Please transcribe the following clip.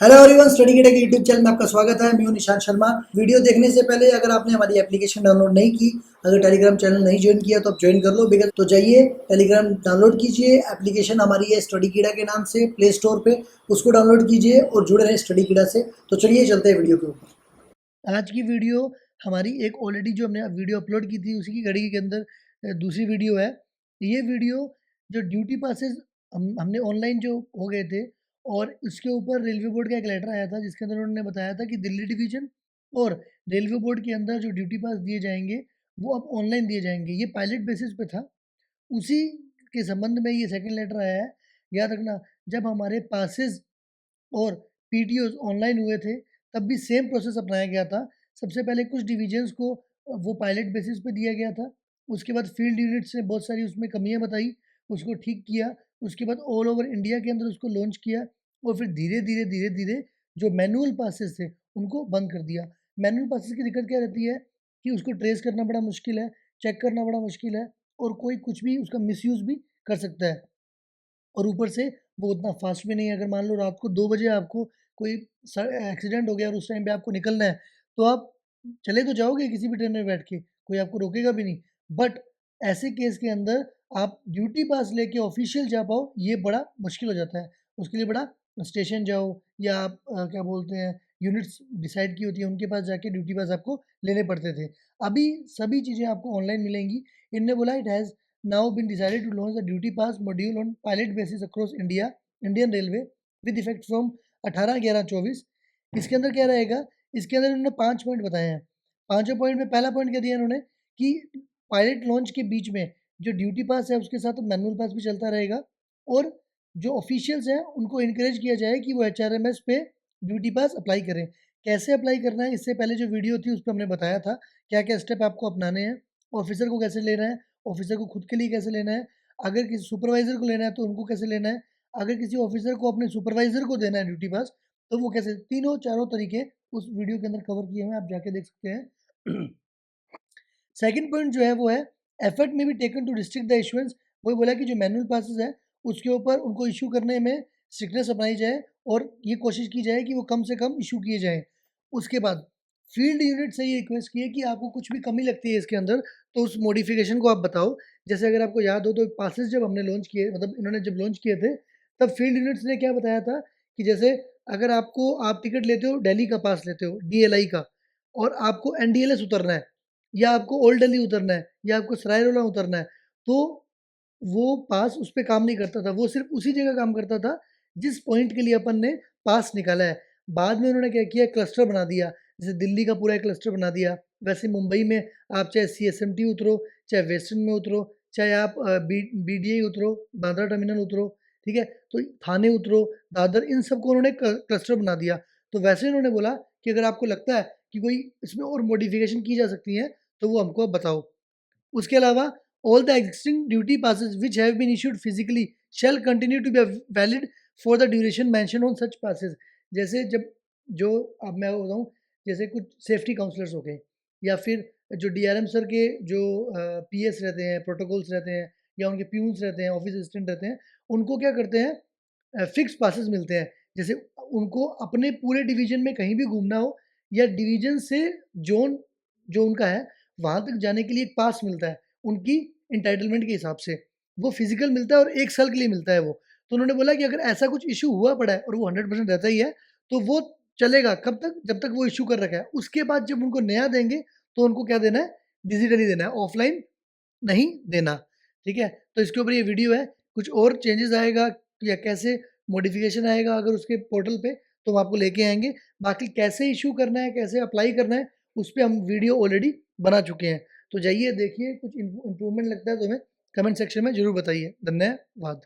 Hello everyone, study kit के YouTube channel में आपका स्वागत है। मैं हूं निशांत शर्मा। वीडियो देखने से पहले अगर आपने हमारी एप्लीकेशन डाउनलोड नहीं की, अगर टेलीग्राम चैनल नहीं ज्वाइन किया तो आप ज्वाइन कर लो। बिकॉज तो जाइए टेलीग्राम डाउनलोड कीजिए। एप्लीकेशन हमारी है स्टडी कीड़ा के नाम से प्ले स्टोर पे, उसको डाउनलोड कीजिए और जुड़े रहें स्टडी कीड़ा से। तो चलिए चलते हैं वीडियो के ऊपर। आज की वीडियो हमारी एक ऑलरेडी जो हमने वीडियो अपलोड की थी उसी की घड़ी के अंदर दूसरी वीडियो है। ये वीडियो जो ड्यूटी पासेस हमने ऑनलाइन जो हो गए थे, और उसके ऊपर रेलवे बोर्ड का एक लेटर आया था जिसके अंदर उन्होंने बताया था कि दिल्ली डिवीजन और रेलवे बोर्ड के अंदर जो ड्यूटी पास दिए जाएंगे वो अब ऑनलाइन दिए जाएंगे। ये पायलट बेसिस पे था, उसी के संबंध में ये सेकंड लेटर आया है। याद रखना, जब हमारे पासेस और पीटीओज ऑनलाइन हुए थे तब भी सेम प्रोसेस अपनाया गया था। सबसे पहले कुछ डिवीजन्स को वो पायलट बेसिस पे दिया गया था। उसके बाद फील्ड यूनिट्स ने बहुत सारी उसमें कमियां बताई, उसको ठीक किया। उसके बाद ऑल ओवर इंडिया के अंदर उसको लॉन्च किया, और फिर धीरे धीरे जो मैनुअल पासेस थे उनको बंद कर दिया। मैनुअल पासेस की दिक्कत क्या रहती है कि उसको ट्रेस करना बड़ा मुश्किल है, चेक करना बड़ा मुश्किल है, और कोई कुछ भी उसका मिसयूज़ भी कर सकता है। और ऊपर से वो उतना फास्ट भी नहीं है। अगर मान लो रात को 2 बजे आपको कोई एक्सीडेंट हो गया और उस टाइम पे आपको निकलना है, तो आप चले तो जाओगे किसी भी ट्रेन में बैठ के, कोई आपको रोकेगा भी नहीं। बट ऐसे केस के अंदर आप ड्यूटी पास लेके ऑफिशियल जा पाओ, ये बड़ा मुश्किल हो जाता है। उसके लिए बड़ा स्टेशन जाओ, या आप क्या बोलते हैं, यूनिट्स डिसाइड की होती है उनके पास जाके ड्यूटी पास आपको लेने पड़ते थे। अभी सभी चीज़ें आपको ऑनलाइन मिलेंगी। इनने बोला it has now been decided to launch the duty pass module on pilot basis across Indian Railway with effect from 18/11/24। इसके अंदर क्या रहेगा, इसके अंदर इन्होंने 5 पॉइंट बताए हैं। पांचों पॉइंट में पहला पॉइंट क्या दिया इन्होंने कि पायलट लॉन्च के बीच में जो ड्यूटी पास है उसके साथ मैनुअल पास भी चलता रहेगा, और जो ऑफिशियल्स हैं उनको इनकरेज किया जाए कि वो एचआरएमएस पे ड्यूटी पास अप्लाई करें। कैसे अप्लाई करना है, इससे पहले जो वीडियो थी उस पर हमने बताया था क्या क्या स्टेप आपको अपनाने हैं, ऑफिसर को कैसे लेना है, ऑफिसर को खुद के लिए कैसे लेना है, अगर किसी सुपरवाइज़र को लेना है तो उनको कैसे लेना है, अगर किसी ऑफिसर को अपने सुपरवाइज़र को देना है ड्यूटी पास तो वो कैसे, तीनों चारों तरीके उस वीडियो के अंदर कवर किए हुए हैं, आप जाके देख सकते हैं। सेकंड पॉइंट जो है वो है एफर्ट में be taken to restrict the issuance. वही बोला कि जो मैनुअल पासेस है उसके ऊपर उनको इशू करने में स्ट्रिक्टनेस अपनाई जाए, और ये कोशिश की जाए कि वो कम से कम इशू किए जाएँ। उसके बाद फील्ड यूनिट से ये रिक्वेस्ट की है कि आपको कुछ भी कमी लगती है इसके अंदर तो उस मॉडिफिकेशन को आप बताओ। जैसे अगर आपको याद हो तो पासेस जब हमने लॉन्च किए, मतलब इन्होंने जब लॉन्च किए थे, तब फील्ड यूनिट्स ने क्या बताया था कि जैसे अगर आप टिकट लेते हो, दिल्ली का पास लेते हो डीएलआई का, और आपको एनडीएलएस उतरना है, या आपको ओल्ड दिल्ली उतरना है, या आपको सराय रोला उतरना है, तो वो पास उस पे काम नहीं करता था। वो सिर्फ़ उसी जगह काम करता था जिस पॉइंट के लिए अपन ने पास निकाला है। बाद में उन्होंने क्या किया, क्लस्टर बना दिया। जैसे दिल्ली का पूरा एक क्लस्टर बना दिया, वैसे मुंबई में आप चाहे सीएसएमटी उतरो, चाहे वेस्टर्न में उतरो, चाहे आप बीडीए उतरो, बांद्रा टर्मिनल उतरो, ठीक है? तो थाने उतरो, दादर, इन सबको उन्होंने क्लस्टर बना दिया। तो वैसे उन्होंने बोला कि अगर आपको लगता है कि कोई इसमें और मॉडिफ़िकेशन की जा सकती है, तो वो हमको आप बताओ। उसके अलावा all the existing duty passes which have been issued physically shall continue to be valid for the duration mention on such passes. जैसे जब जो अब मैं बताऊँ, जैसे कुछ सेफ्टी काउंसलर्स हो गए, या फिर जो डीआरएम सर के जो पीएस रहते हैं, प्रोटोकॉल्स रहते हैं, या उनके प्यून्स रहते हैं, ऑफिस असिस्टेंट रहते हैं, उनको क्या करते हैं, फिक्स पासेस मिलते हैं। जैसे उनको अपने पूरे डिवीजन में कहीं भी घूमना हो, या डिवीजन से ज़ोन जो उनका है वहाँ तक जाने के लिए एक पास मिलता है, उनकी एंटाइटलमेंट के हिसाब से। वो फिज़िकल मिलता है और 1 साल के लिए मिलता है वो। तो उन्होंने बोला कि अगर ऐसा कुछ इश्यू हुआ पड़ा है और वो 100% रहता ही है, तो वो चलेगा कब तक? जब तक वो इश्यू कर रखा है। उसके बाद जब उनको नया देंगे, तो उनको क्या देना है? डिजिटली देना है, ऑफ़लाइन नहीं देना, ठीक है? तो इसके ऊपर ये वीडियो है। कुछ और चेंजेज़ आएगा या कैसे मॉडिफ़िकेशन आएगा अगर उसके पोर्टल पे, तो हम आपको लेके आएँगे। बाकी कैसे इश्यू करना है, कैसे अप्लाई करना है, उस पे हम वीडियो ऑलरेडी बना चुके हैं। तो जाइए देखिए, कुछ इम्प्रूवमेंट लगता है तो हमें कमेंट सेक्शन में ज़रूर बताइए। धन्यवाद।